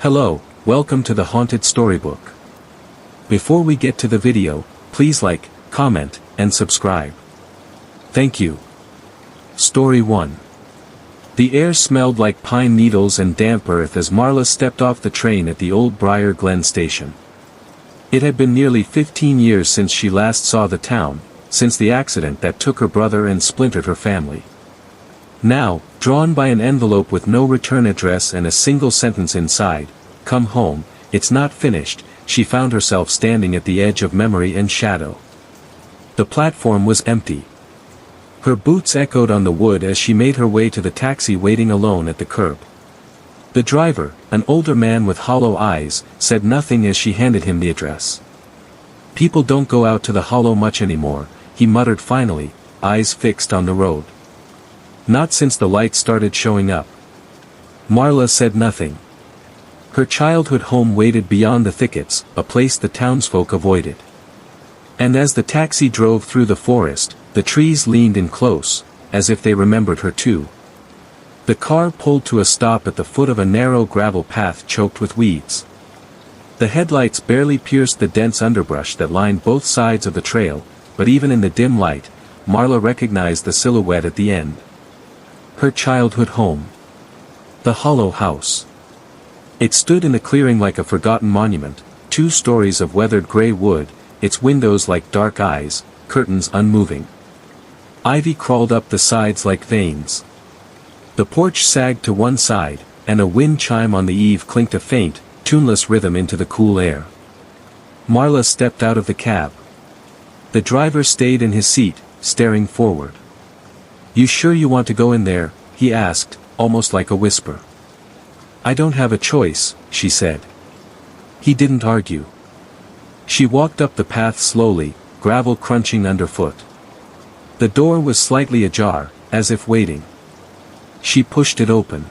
Hello, welcome to the Haunted Storybook. Before we get to the video, please like, comment, and subscribe. Thank you. Story 1. The air smelled like pine needles and damp earth as Marla stepped off the train at the old Briar Glen station. It had been nearly 15 years since she last saw the town, since the accident that took her brother and splintered her family. Now, drawn by an envelope with no return address and a single sentence inside, "Come home, it's not finished," she found herself standing at the edge of memory and shadow. The platform was empty. Her boots echoed on the wood as she made her way to the taxi waiting alone at the curb. The driver, an older man with hollow eyes, said nothing as she handed him the address. "People don't go out to the hollow much anymore," he muttered finally, eyes fixed on the road. "Not since the lights started showing up." Marla said nothing. Her childhood home waited beyond the thickets, a place the townsfolk avoided. And as the taxi drove through the forest, the trees leaned in close, as if they remembered her too. The car pulled to a stop at the foot of a narrow gravel path choked with weeds. The headlights barely pierced the dense underbrush that lined both sides of the trail, but even in the dim light, Marla recognized the silhouette at the end. Her childhood home. The hollow house. It stood in a clearing like a forgotten monument, 2 stories of weathered gray wood, its windows like dark eyes, curtains unmoving. Ivy crawled up the sides like veins. The porch sagged to one side, and a wind chime on the eave clinked a faint, tuneless rhythm into the cool air. Marla stepped out of the cab. The driver stayed in his seat, staring forward. "You sure you want to go in there?" he asked, almost like a whisper. "I don't have a choice," she said. He didn't argue. She walked up the path slowly, gravel crunching underfoot. The door was slightly ajar, as if waiting. She pushed it open.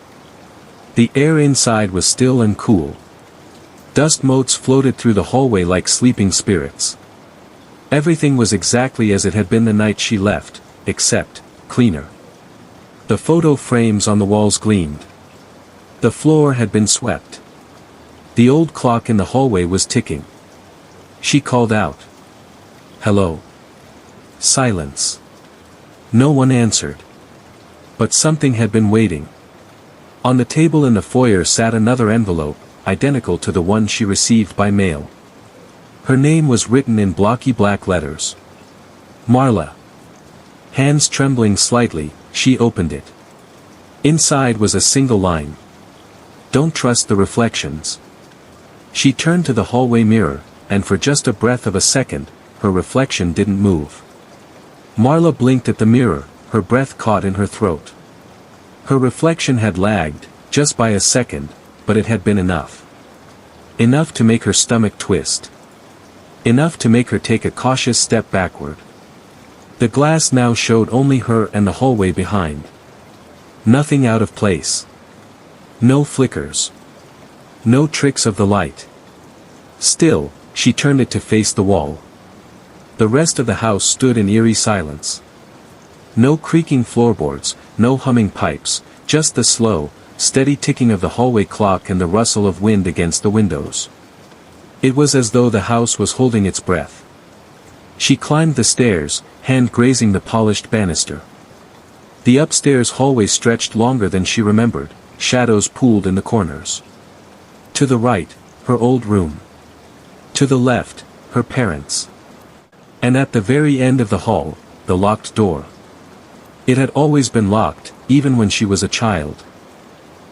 The air inside was still and cool. Dust motes floated through the hallway like sleeping spirits. Everything was exactly as it had been the night she left, except cleaner. The photo frames on the walls gleamed. The floor had been swept. The old clock in the hallway was ticking. She called out. "Hello." Silence. No one answered. But something had been waiting. On the table in the foyer sat another envelope, identical to the one she received by mail. Her name was written in blocky black letters. Marla. Hands trembling slightly, she opened it. Inside was a single line. "Don't trust the reflections." She turned to the hallway mirror, and for just a breath of a second, her reflection didn't move. Marla blinked at the mirror, her breath caught in her throat. Her reflection had lagged, just by a second, but it had been enough. Enough to make her stomach twist. Enough to make her take a cautious step backward. The glass now showed only her and the hallway behind. Nothing out of place. No flickers. No tricks of the light. Still, she turned it to face the wall. The rest of the house stood in eerie silence. No creaking floorboards, no humming pipes, just the slow, steady ticking of the hallway clock and the rustle of wind against the windows. It was as though the house was holding its breath. She climbed the stairs, hand grazing the polished banister. The upstairs hallway stretched longer than she remembered, shadows pooled in the corners. To the right, her old room. To the left, her parents'. And at the very end of the hall, the locked door. It had always been locked, even when she was a child.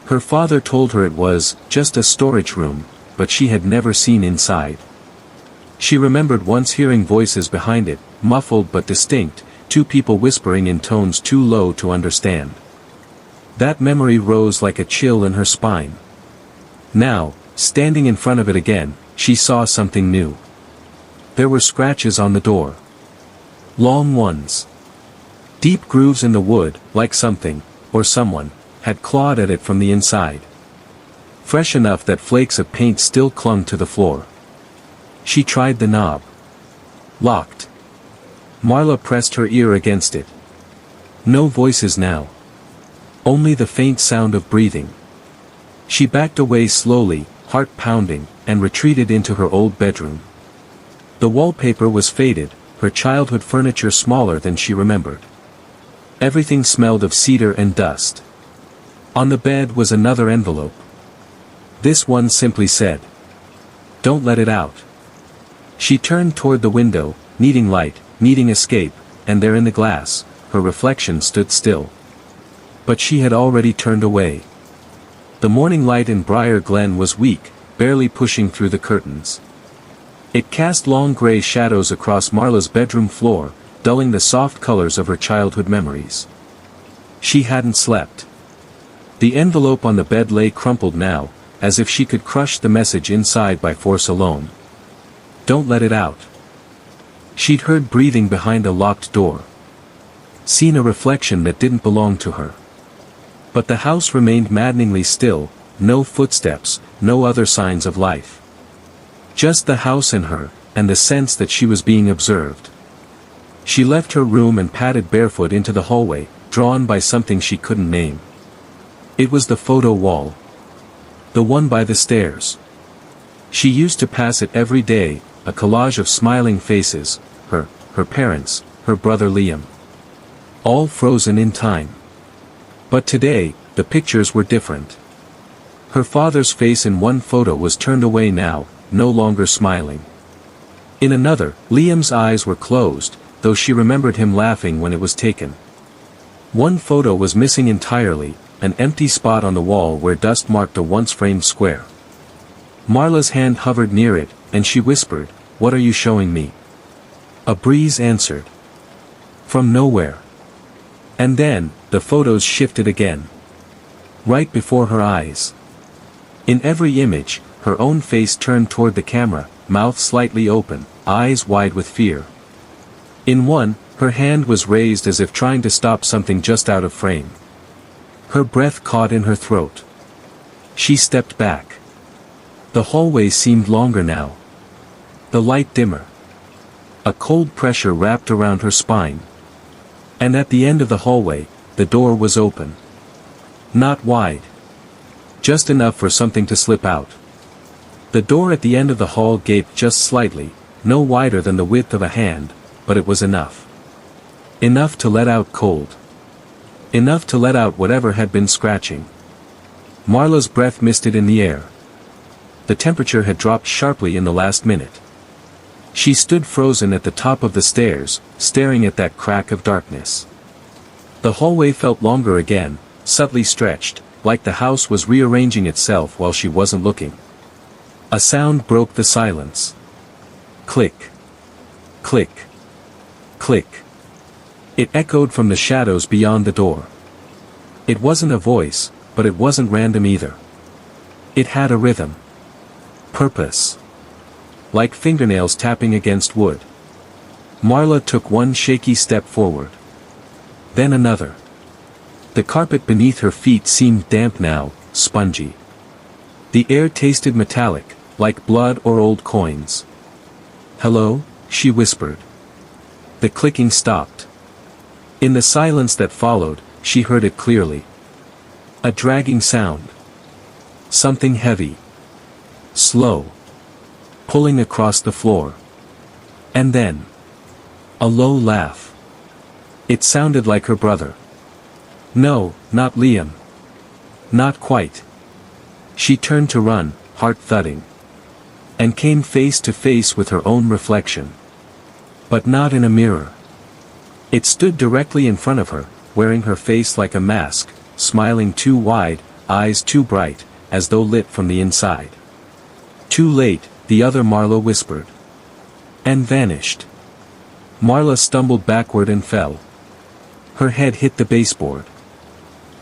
Her father told her it was just a storage room, but she had never seen inside. She remembered once hearing voices behind it, muffled but distinct, 2 people whispering in tones too low to understand. That memory rose like a chill in her spine. Now, standing in front of it again, she saw something new. There were scratches on the door. Long ones. Deep grooves in the wood, like something, or someone, had clawed at it from the inside. Fresh enough that flakes of paint still clung to the floor. She tried the knob. Locked. Marla pressed her ear against it. No voices now. Only the faint sound of breathing. She backed away slowly, heart pounding, and retreated into her old bedroom. The wallpaper was faded, her childhood furniture smaller than she remembered. Everything smelled of cedar and dust. On the bed was another envelope. This one simply said, "Don't let it out." She turned toward the window, needing light, needing escape, and there in the glass, her reflection stood still. But she had already turned away. The morning light in Briar Glen was weak, barely pushing through the curtains. It cast long gray shadows across Marla's bedroom floor, dulling the soft colors of her childhood memories. She hadn't slept. The envelope on the bed lay crumpled now, as if she could crush the message inside by force alone. Don't let it out. She'd heard breathing behind a locked door. Seen a reflection that didn't belong to her. But the house remained maddeningly still, no footsteps, no other signs of life. Just the house and her, and the sense that she was being observed. She left her room and padded barefoot into the hallway, drawn by something she couldn't name. It was the photo wall. The one by the stairs. She used to pass it every day, a collage of smiling faces, her parents, her brother Liam. All frozen in time. But today, the pictures were different. Her father's face in one photo was turned away now, no longer smiling. In another, Liam's eyes were closed, though she remembered him laughing when it was taken. One photo was missing entirely, an empty spot on the wall where dust marked a once-framed square. Marla's hand hovered near it, and she whispered, "What are you showing me?" A breeze answered. From nowhere. And then, the photos shifted again. Right before her eyes. In every image, her own face turned toward the camera, mouth slightly open, eyes wide with fear. In one, her hand was raised as if trying to stop something just out of frame. Her breath caught in her throat. She stepped back. The hallway seemed longer now. The light dimmer. A cold pressure wrapped around her spine. And at the end of the hallway, the door was open. Not wide. Just enough for something to slip out. The door at the end of the hall gaped just slightly, no wider than the width of a hand, but it was enough. Enough to let out cold. Enough to let out whatever had been scratching. Marla's breath misted in the air. The temperature had dropped sharply in the last minute. She stood frozen at the top of the stairs, staring at that crack of darkness. The hallway felt longer again, subtly stretched, like the house was rearranging itself while she wasn't looking. A sound broke the silence. Click. Click. Click. It echoed from the shadows beyond the door. It wasn't a voice, but it wasn't random either. It had a rhythm. Purpose. Like fingernails tapping against wood. Marla took one shaky step forward. Then another. The carpet beneath her feet seemed damp now, spongy. The air tasted metallic, like blood or old coins. "Hello?" she whispered. The clicking stopped. In the silence that followed, she heard it clearly. A dragging sound. Something heavy. Slow. Pulling across the floor. And then. A low laugh. It sounded like her brother. No, not Liam. Not quite. She turned to run, heart thudding. And came face to face with her own reflection. But not in a mirror. It stood directly in front of her, wearing her face like a mask, smiling too wide, eyes too bright, as though lit from the inside. Too late, the other Marla whispered. And vanished. Marla stumbled backward and fell. Her head hit the baseboard.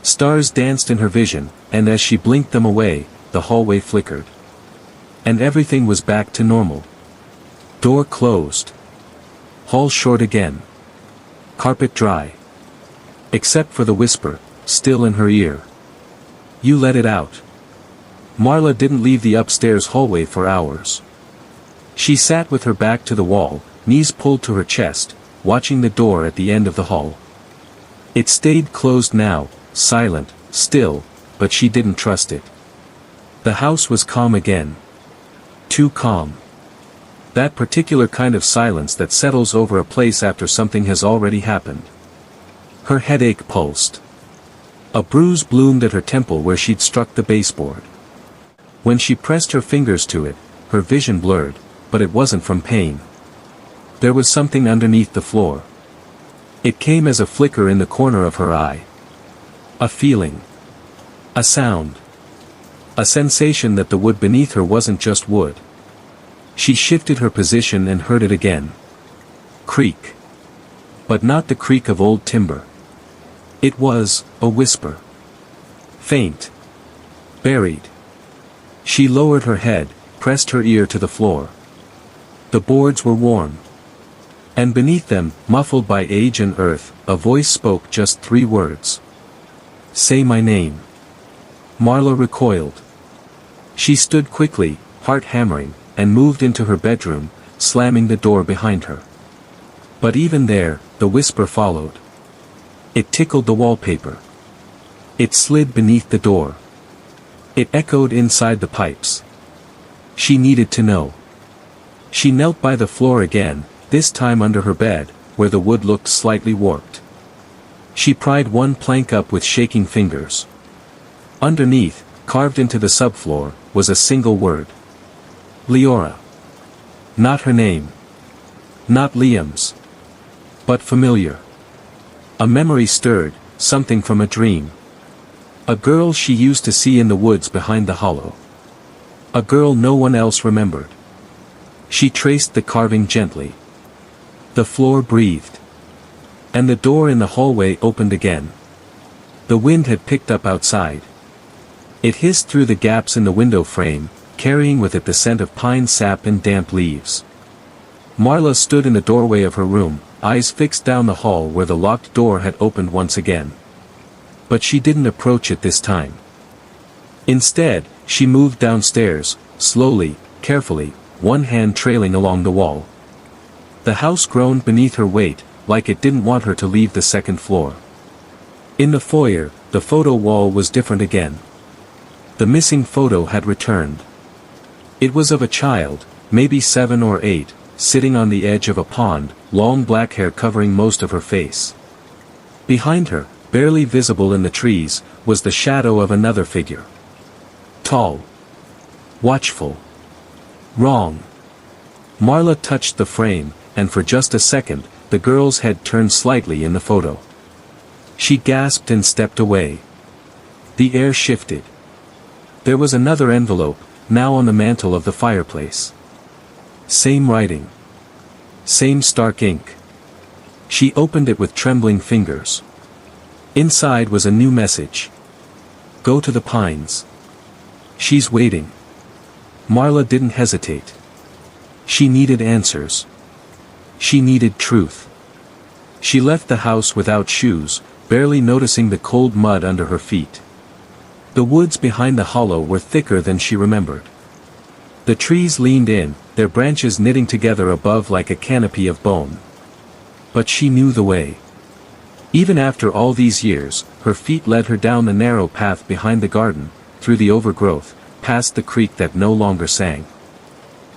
Stars danced in her vision, and as she blinked them away, the hallway flickered. And everything was back to normal. Door closed. Hall short again. Carpet dry. Except for the whisper, still in her ear. You let it out. Marla didn't leave the upstairs hallway for hours. She sat with her back to the wall, knees pulled to her chest, watching the door at the end of the hall. It stayed closed now, silent, still, but she didn't trust it. The house was calm again. Too calm. That particular kind of silence that settles over a place after something has already happened. Her headache pulsed. A bruise bloomed at her temple where she'd struck the baseboard. When she pressed her fingers to it, her vision blurred, but it wasn't from pain. There was something underneath the floor. It came as a flicker in the corner of her eye. A feeling. A sound. A sensation that the wood beneath her wasn't just wood. She shifted her position and heard it again. Creak. But not the creak of old timber. It was a whisper. Faint. Buried. She lowered her head, pressed her ear to the floor. The boards were warm. And beneath them, muffled by age and earth, a voice spoke just 3 words. Say my name. Marla recoiled. She stood quickly, heart hammering, and moved into her bedroom, slamming the door behind her. But even there, the whisper followed. It tickled the wallpaper. It slid beneath the door. It echoed inside the pipes. She needed to know. She knelt by the floor again, this time under her bed, where the wood looked slightly warped. She pried one plank up with shaking fingers. Underneath, carved into the subfloor, was a single word. Leora. Not her name. Not Liam's. But familiar. A memory stirred, something from a dream. A girl she used to see in the woods behind the hollow. A girl no one else remembered. She traced the carving gently. The floor breathed. And the door in the hallway opened again. The wind had picked up outside. It hissed through the gaps in the window frame, carrying with it the scent of pine sap and damp leaves. Marla stood in the doorway of her room, eyes fixed down the hall where the locked door had opened once again. But she didn't approach it this time. Instead, she moved downstairs, slowly, carefully, one hand trailing along the wall. The house groaned beneath her weight, like it didn't want her to leave the second floor. In the foyer, the photo wall was different again. The missing photo had returned. It was of a child, maybe 7 or 8, sitting on the edge of a pond, long black hair covering most of her face. Behind her, barely visible in the trees, was the shadow of another figure. Tall. Watchful. Wrong. Marla touched the frame, and for just a second, the girl's head turned slightly in the photo. She gasped and stepped away. The air shifted. There was another envelope, now on the mantel of the fireplace. Same writing. Same stark ink. She opened it with trembling fingers. Inside was a new message. Go to the pines. She's waiting. Marla didn't hesitate. She needed answers. She needed truth. She left the house without shoes, barely noticing the cold mud under her feet. The woods behind the hollow were thicker than she remembered. The trees leaned in, their branches knitting together above like a canopy of bone. But she knew the way. Even after all these years, her feet led her down the narrow path behind the garden, through the overgrowth, past the creek that no longer sang.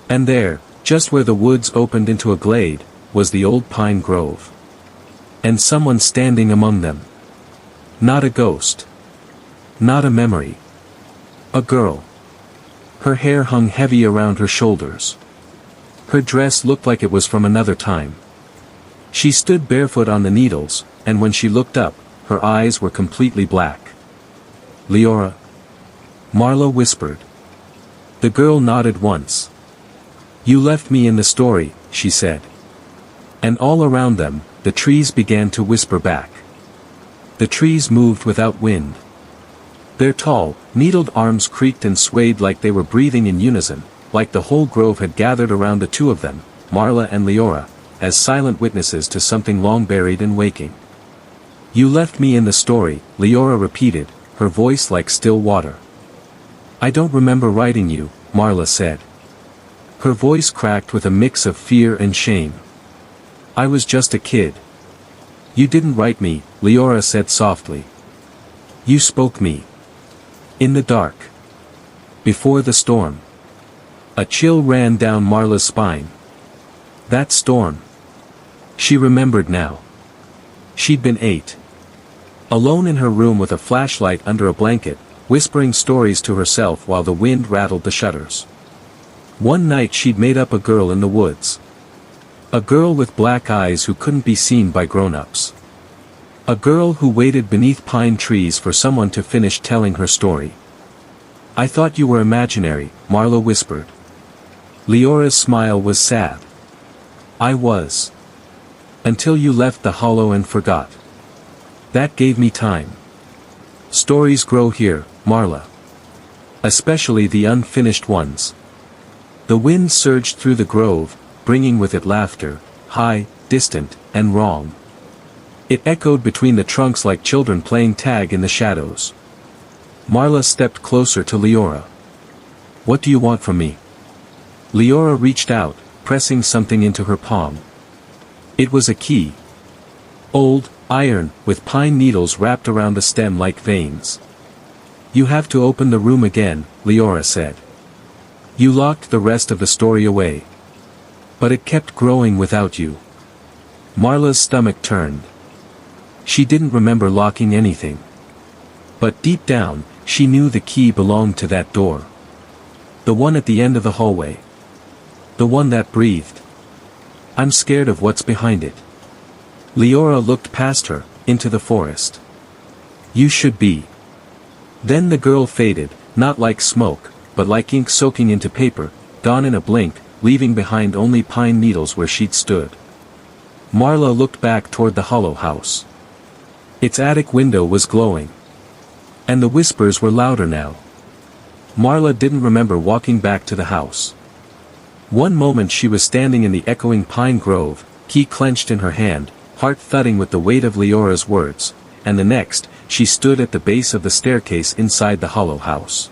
And there, just where the woods opened into a glade, was the old pine grove. And someone standing among them. Not a ghost. Not a memory. A girl. Her hair hung heavy around her shoulders. Her dress looked like it was from another time. She stood barefoot on the needles, and when she looked up, her eyes were completely black. Leora. Marla whispered. The girl nodded once. You left me in the story, she said. And all around them, the trees began to whisper back. The trees moved without wind. Their tall, needled arms creaked and swayed like they were breathing in unison, like the whole grove had gathered around the two of them, Marla and Leora, as silent witnesses to something long buried and waking. You left me in the story, Leora repeated, her voice like still water. I don't remember writing you, Marla said. Her voice cracked with a mix of fear and shame. I was just a kid. You didn't write me, Leora said softly. You spoke me. In the dark. Before the storm. A chill ran down Marla's spine. That storm. She remembered now. She'd been 8. Alone in her room with a flashlight under a blanket, whispering stories to herself while the wind rattled the shutters. One night she'd made up a girl in the woods. A girl with black eyes who couldn't be seen by grown-ups. A girl who waited beneath pine trees for someone to finish telling her story. "I thought you were imaginary," Marla whispered. Leora's smile was sad. "I was. Until you left the hollow and forgot. That gave me time. Stories grow here, Marla. Especially the unfinished ones." The wind surged through the grove, bringing with it laughter, high, distant, and wrong. It echoed between the trunks like children playing tag in the shadows. Marla stepped closer to Leora. "What do you want from me?" Leora reached out, pressing something into her palm. It was a key. Old, iron, with pine needles wrapped around the stem like veins. "You have to open the room again," Leora said. "You locked the rest of the story away. But it kept growing without you." Marla's stomach turned. She didn't remember locking anything. But deep down, she knew the key belonged to that door. The one at the end of the hallway. The one that breathed. "I'm scared of what's behind it." Leora looked past her, into the forest. "You should be." Then the girl faded, not like smoke, but like ink soaking into paper, gone in a blink, leaving behind only pine needles where she'd stood. Marla looked back toward the hollow house. Its attic window was glowing. And the whispers were louder now. Marla didn't remember walking back to the house. One moment she was standing in the echoing pine grove, key clenched in her hand, heart thudding with the weight of Leora's words, and the next, she stood at the base of the staircase inside the hollow house.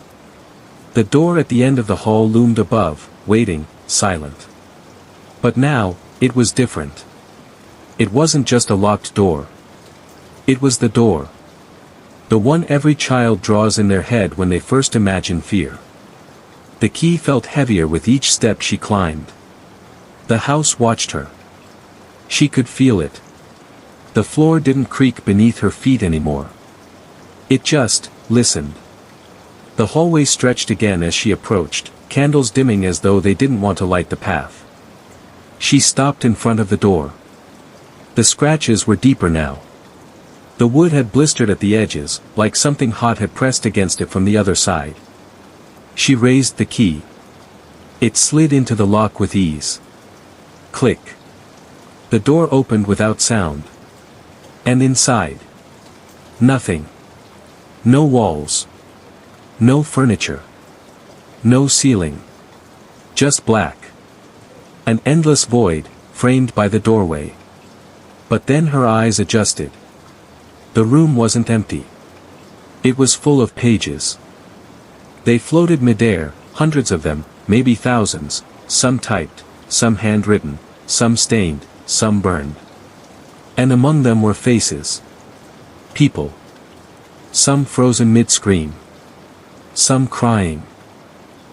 The door at the end of the hall loomed above, waiting, silent. But now, it was different. It wasn't just a locked door. It was the door. The one every child draws in their head when they first imagine fear. The key felt heavier with each step she climbed. The house watched her. She could feel it. The floor didn't creak beneath her feet anymore. It just listened. The hallway stretched again as she approached, candles dimming as though they didn't want to light the path. She stopped in front of the door. The scratches were deeper now. The wood had blistered at the edges, like something hot had pressed against it from the other side. She raised the key. It slid into the lock with ease. Click. The door opened without sound. And inside. Nothing. No walls. No furniture. No ceiling. Just black. An endless void, framed by the doorway. But then her eyes adjusted. The room wasn't empty. It was full of pages. They floated midair, hundreds of them, maybe thousands, some typed, some handwritten, some stained, some burned. And among them were faces. People. Some frozen mid-scream. Some crying.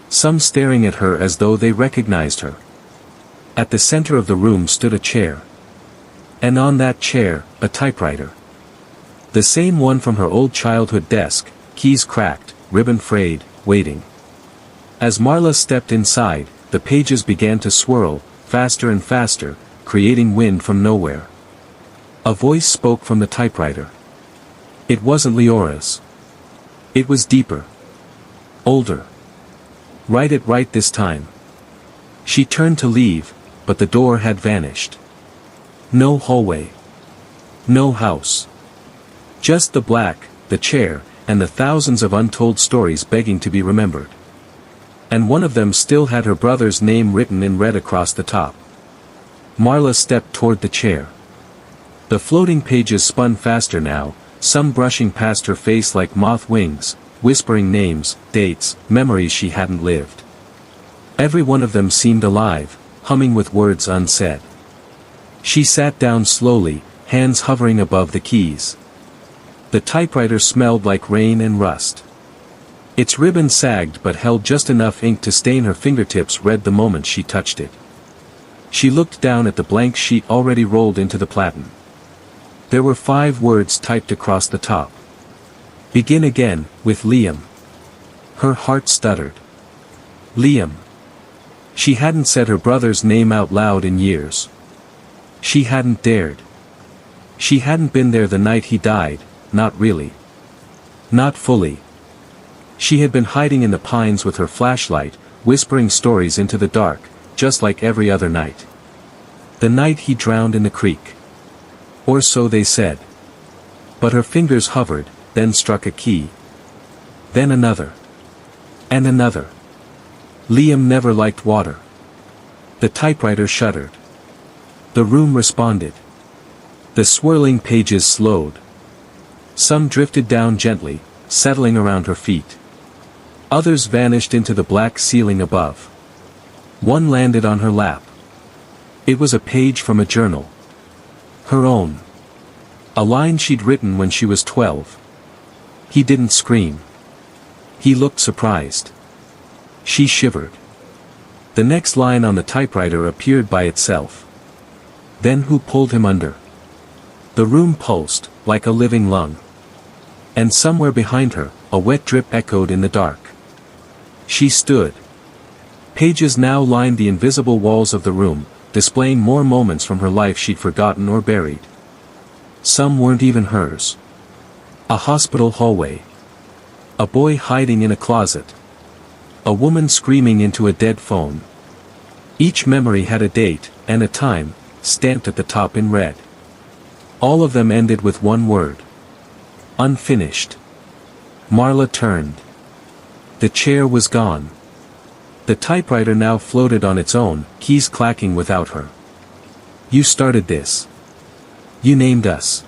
Some staring at her as though they recognized her. At the center of the room stood a chair. And on that chair, a typewriter. The same one from her old childhood desk, keys cracked, ribbon frayed, waiting. As Marla stepped inside, the pages began to swirl, faster and faster, creating wind from nowhere. A voice spoke from the typewriter. It wasn't Leora's. It was deeper. Older. Write it right this time. She turned to leave, but the door had vanished. No hallway. No house. Just the black, the chair, and the thousands of untold stories begging to be remembered. And one of them still had her brother's name written in red across the top. Marla stepped toward the chair. The floating pages spun faster now, some brushing past her face like moth wings, whispering names, dates, memories she hadn't lived. Every one of them seemed alive, humming with words unsaid. She sat down slowly, hands hovering above the keys. The typewriter smelled like rain and rust. Its ribbon sagged but held just enough ink to stain her fingertips red the moment she touched it. She looked down at the blank sheet already rolled into the platen. There were 5 words typed across the top. Begin again, with Liam. Her heart stuttered. Liam. She hadn't said her brother's name out loud in years. She hadn't dared. She hadn't been there the night he died, not really. Not fully. She had been hiding in the pines with her flashlight, whispering stories into the dark, just like every other night. The night he drowned in the creek. Or so they said. But her fingers hovered, then struck a key. Then another. And another. Liam never liked water. The typewriter shuddered. The room responded. The swirling pages slowed. Some drifted down gently, settling around her feet. Others vanished into the black ceiling above. One landed on her lap. It was a page from a journal. Her own. A line she'd written when she was 12. He didn't scream. He looked surprised. She shivered. The next line on the typewriter appeared by itself. Then who pulled him under? The room pulsed, like a living lung. And somewhere behind her, a wet drip echoed in the dark. She stood. Pages now lined the invisible walls of the room, displaying more moments from her life she'd forgotten or buried. Some weren't even hers. A hospital hallway. A boy hiding in a closet. A woman screaming into a dead phone. Each memory had a date, and a time, stamped at the top in red. All of them ended with one word. Unfinished. Marla turned. The chair was gone. The typewriter now floated on its own, keys clacking without her. You started this. You named us.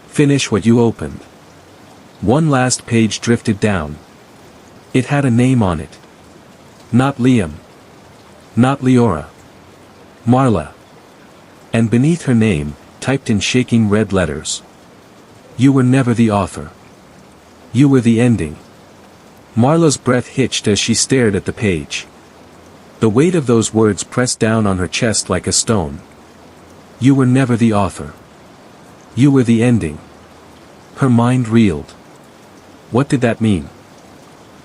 Finish what you opened. One last page drifted down. It had a name on it. Not Liam. Not Leora. Marla. And beneath her name, typed in shaking red letters. You were never the author. You were the ending. Marla's breath hitched as she stared at the page. The weight of those words pressed down on her chest like a stone. You were never the author. You were the ending. Her mind reeled. What did that mean?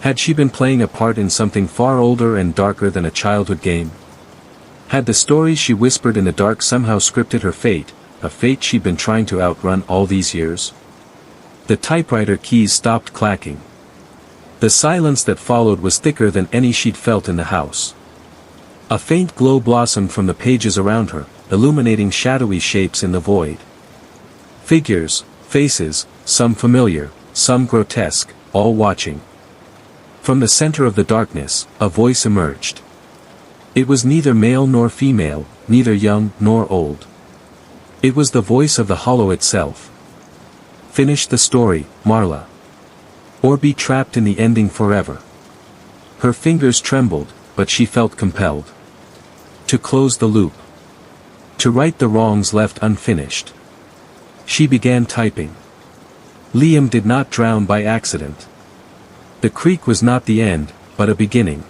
Had she been playing a part in something far older and darker than a childhood game? Had the stories she whispered in the dark somehow scripted her fate, a fate she'd been trying to outrun all these years? The typewriter keys stopped clacking. The silence that followed was thicker than any she'd felt in the house. A faint glow blossomed from the pages around her, illuminating shadowy shapes in the void. Figures, faces, some familiar, some grotesque, all watching. From the center of the darkness, a voice emerged. It was neither male nor female, neither young nor old. It was the voice of the hollow itself. Finish the story, Marla. Or be trapped in the ending forever. Her fingers trembled, but she felt compelled. To close the loop. To right the wrongs left unfinished. She began typing. Liam did not drown by accident. The creek was not the end, but a beginning.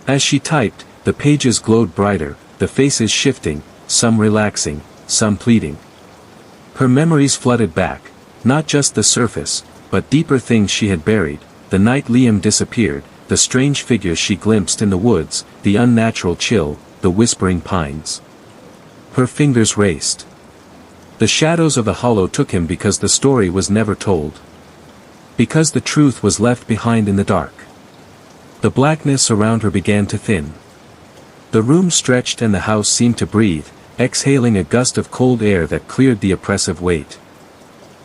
As she typed, the pages glowed brighter, the faces shifting, some relaxing, some pleading. Her memories flooded back, not just the surface, but deeper things she had buried, the night Liam disappeared, the strange figures she glimpsed in the woods, the unnatural chill, the whispering pines. Her fingers raced. The shadows of the hollow took him because the story was never told. Because the truth was left behind in the dark. The blackness around her began to thin. The room stretched and the house seemed to breathe, exhaling a gust of cold air that cleared the oppressive weight.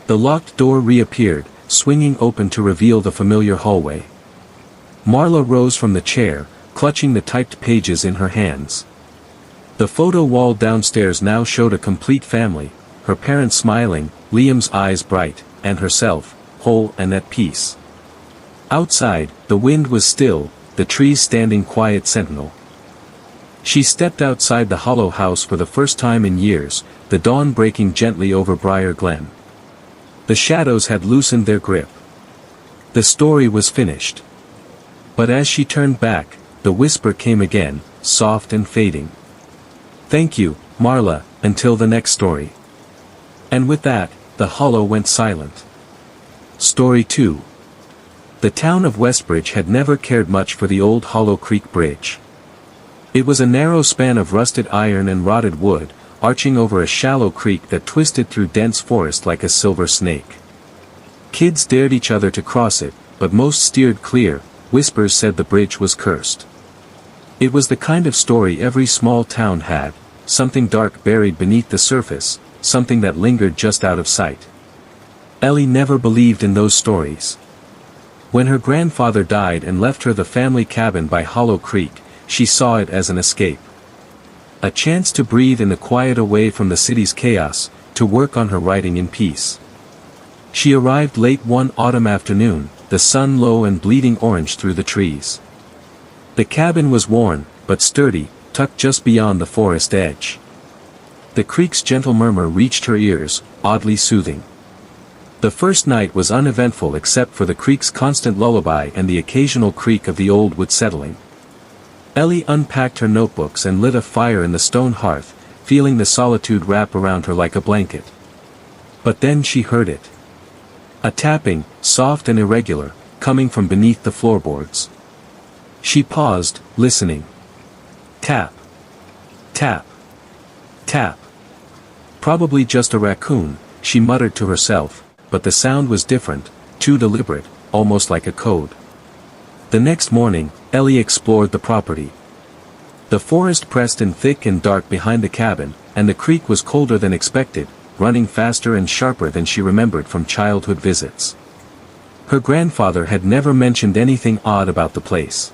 The locked door reappeared, swinging open to reveal the familiar hallway. Marla rose from the chair, clutching the typed pages in her hands. The photo wall downstairs now showed a complete family, her parents smiling, Liam's eyes bright, and herself, whole and at peace. Outside, the wind was still, the trees standing quiet sentinel. She stepped outside the hollow house for the first time in years, the dawn breaking gently over Briar Glen. The shadows had loosened their grip. The story was finished. But as she turned back, the whisper came again, soft and fading. "Thank you, Marla, until the next story." And with that, the hollow went silent. Story 2. The town of Westbridge had never cared much for the old Hollow Creek Bridge. It was a narrow span of rusted iron and rotted wood, arching over a shallow creek that twisted through dense forest like a silver snake. Kids dared each other to cross it, but most steered clear. Whispers said the bridge was cursed. It was the kind of story every small town had, something dark buried beneath the surface, something that lingered just out of sight. Ellie never believed in those stories. When her grandfather died and left her the family cabin by Hollow Creek, she saw it as an escape. A chance to breathe in the quiet away from the city's chaos, to work on her writing in peace. She arrived late one autumn afternoon, the sun low and bleeding orange through the trees. The cabin was worn, but sturdy, tucked just beyond the forest edge. The creek's gentle murmur reached her ears, oddly soothing. The first night was uneventful except for the creek's constant lullaby and the occasional creak of the old wood settling. Ellie unpacked her notebooks and lit a fire in the stone hearth, feeling the solitude wrap around her like a blanket. But then she heard it. A tapping, soft and irregular, coming from beneath the floorboards. She paused, listening. Tap. Tap. Tap. Probably just a raccoon, she muttered to herself, but the sound was different, too deliberate, almost like a code. The next morning, Ellie explored the property. The forest pressed in thick and dark behind the cabin, and the creek was colder than expected, running faster and sharper than she remembered from childhood visits. Her grandfather had never mentioned anything odd about the place.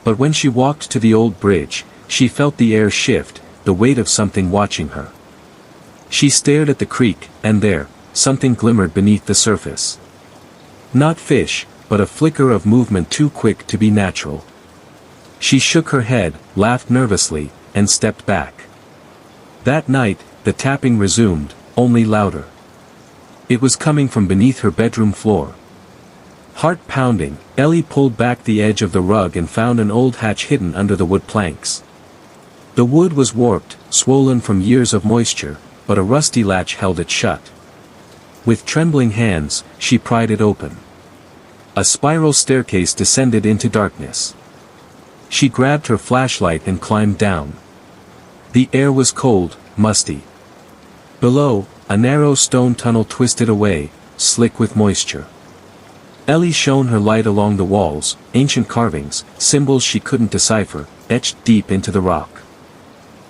But when she walked to the old bridge, she felt the air shift, the weight of something watching her. She stared at the creek, and there, something glimmered beneath the surface. Not fish, but a flicker of movement too quick to be natural. She shook her head, laughed nervously, and stepped back. That night, the tapping resumed, only louder. It was coming from beneath her bedroom floor. Heart pounding, Ellie pulled back the edge of the rug and found an old hatch hidden under the wood planks. The wood was warped, swollen from years of moisture, but a rusty latch held it shut. With trembling hands, she pried it open. A spiral staircase descended into darkness. She grabbed her flashlight and climbed down. The air was cold, musty. Below, a narrow stone tunnel twisted away, slick with moisture. Ellie shone her light along the walls, ancient carvings, symbols she couldn't decipher, etched deep into the rock.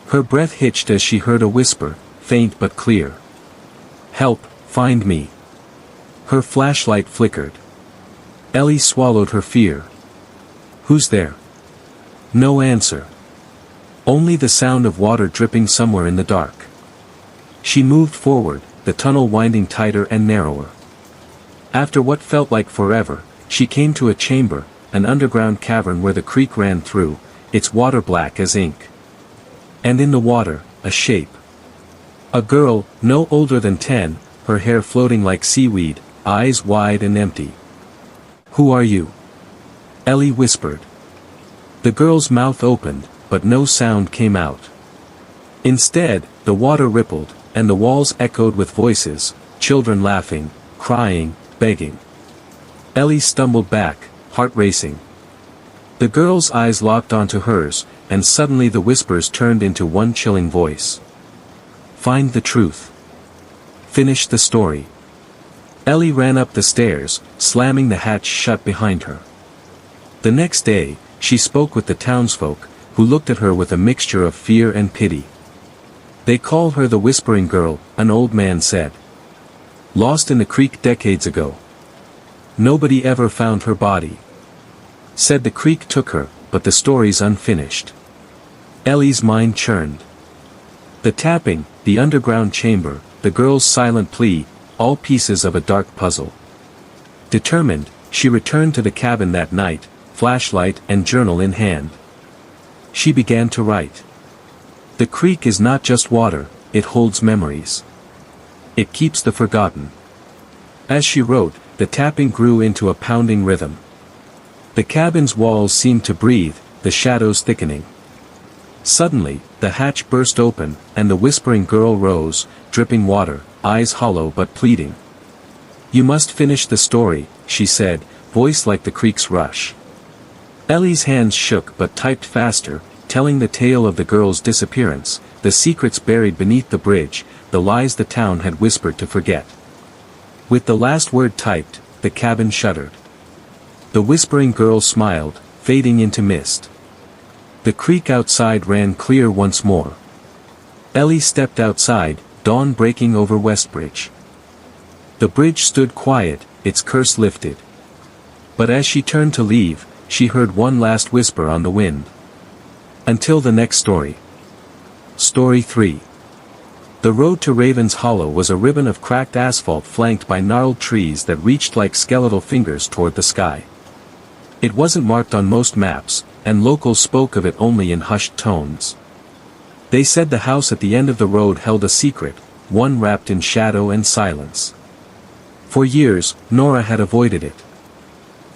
Her breath hitched as she heard a whisper, faint but clear. "Help, find me." Her flashlight flickered. Ellie swallowed her fear. "Who's there?" No answer. Only the sound of water dripping somewhere in the dark. She moved forward, the tunnel winding tighter and narrower. After what felt like forever, she came to a chamber, an underground cavern where the creek ran through, its water black as ink. And in the water, a shape. A girl, no older than 10, her hair floating like seaweed, eyes wide and empty. "Who are you?" Ellie whispered. The girl's mouth opened, but no sound came out. Instead, the water rippled, and the walls echoed with voices, children laughing, crying, begging. Ellie stumbled back, heart racing. The girl's eyes locked onto hers, and suddenly the whispers turned into one chilling voice. "Find the truth. Finish the story." Ellie ran up the stairs, slamming the hatch shut behind her. The next day, she spoke with the townsfolk, who looked at her with a mixture of fear and pity. "They call her the Whispering Girl," an old man said. "Lost in the creek decades ago. Nobody ever found her body. Said the creek took her, but the story's unfinished." Ellie's mind churned. The tapping, the underground chamber, the girl's silent plea, all pieces of a dark puzzle. Determined, she returned to the cabin that night, flashlight and journal in hand. She began to write. The creek is not just water, it holds memories. It keeps the forgotten. As she wrote, the tapping grew into a pounding rhythm. The cabin's walls seemed to breathe, the shadows thickening. Suddenly, the hatch burst open, and the whispering girl rose, dripping water, eyes hollow but pleading. "You must finish the story," she said, voice like the creek's rush. Ellie's hands shook but typed faster, telling the tale of the girl's disappearance, the secrets buried beneath the bridge, the lies the town had whispered to forget. With the last word typed, the cabin shuddered. The whispering girl smiled, fading into mist. The creek outside ran clear once more. Ellie stepped outside, dawn breaking over Westbridge. The bridge stood quiet, its curse lifted. But as she turned to leave, she heard one last whisper on the wind. Until the next story. Story 3. The road to Raven's Hollow was a ribbon of cracked asphalt flanked by gnarled trees that reached like skeletal fingers toward the sky. It wasn't marked on most maps, and locals spoke of it only in hushed tones. They said the house at the end of the road held a secret, one wrapped in shadow and silence. For years, Nora had avoided it.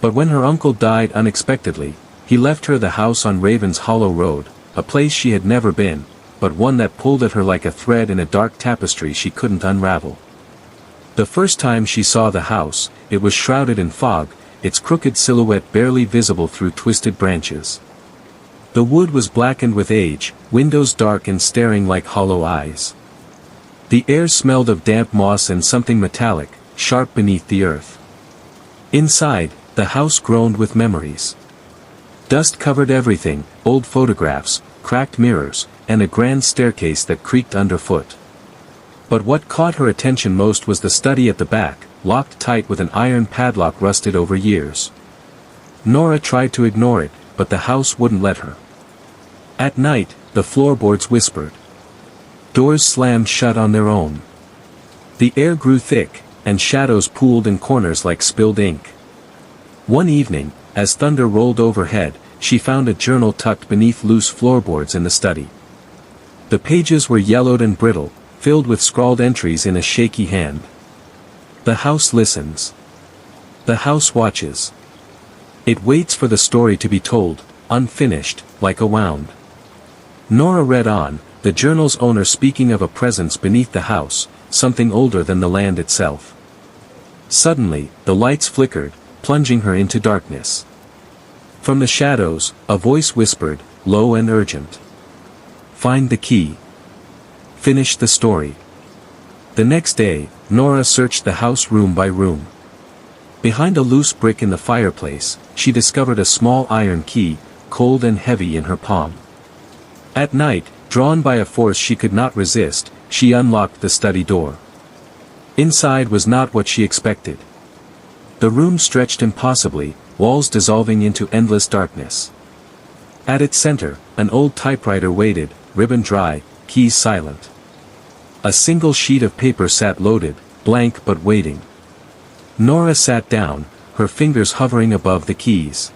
But when her uncle died unexpectedly, he left her the house on Raven's Hollow Road, a place she had never been, but one that pulled at her like a thread in a dark tapestry she couldn't unravel. The first time she saw the house, it was shrouded in fog, its crooked silhouette barely visible through twisted branches. The wood was blackened with age, windows dark and staring like hollow eyes. The air smelled of damp moss and something metallic, sharp beneath the earth. Inside, the house groaned with memories. Dust covered everything, old photographs, cracked mirrors, and a grand staircase that creaked underfoot. But what caught her attention most was the study at the back, locked tight with an iron padlock rusted over years. Nora tried to ignore it, but the house wouldn't let her. At night, the floorboards whispered. Doors slammed shut on their own. The air grew thick, and shadows pooled in corners like spilled ink. One evening, as thunder rolled overhead, she found a journal tucked beneath loose floorboards in the study. The pages were yellowed and brittle, filled with scrawled entries in a shaky hand. The house listens. The house watches. It waits for the story to be told, unfinished, like a wound. Nora read on, the journal's owner speaking of a presence beneath the house, something older than the land itself. Suddenly, the lights flickered, plunging her into darkness. From the shadows, a voice whispered, low and urgent. "Find the key. Finish the story." The next day, Nora searched the house room by room. Behind a loose brick in the fireplace, she discovered a small iron key, cold and heavy in her palm. At night, drawn by a force she could not resist, she unlocked the study door. Inside was not what she expected. The room stretched impossibly, walls dissolving into endless darkness. At its center, an old typewriter waited, ribbon dry, keys silent. A single sheet of paper sat loaded, blank but waiting. Nora sat down, her fingers hovering above the keys.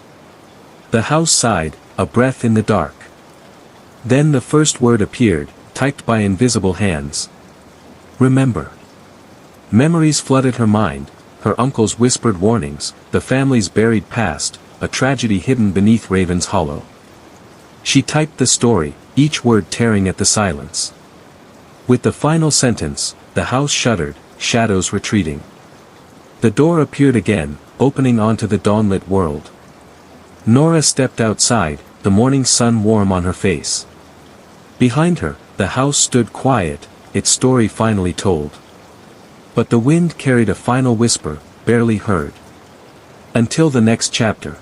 The house sighed, a breath in the dark. Then the first word appeared, typed by invisible hands. Remember. Memories flooded her mind, her uncle's whispered warnings, the family's buried past, a tragedy hidden beneath Raven's Hollow. She typed the story, each word tearing at the silence. With the final sentence, the house shuddered, shadows retreating. The door appeared again, opening onto the dawnlit world. Nora stepped outside, the morning sun warm on her face. Behind her, the house stood quiet, its story finally told. But the wind carried a final whisper, barely heard. Until the next chapter.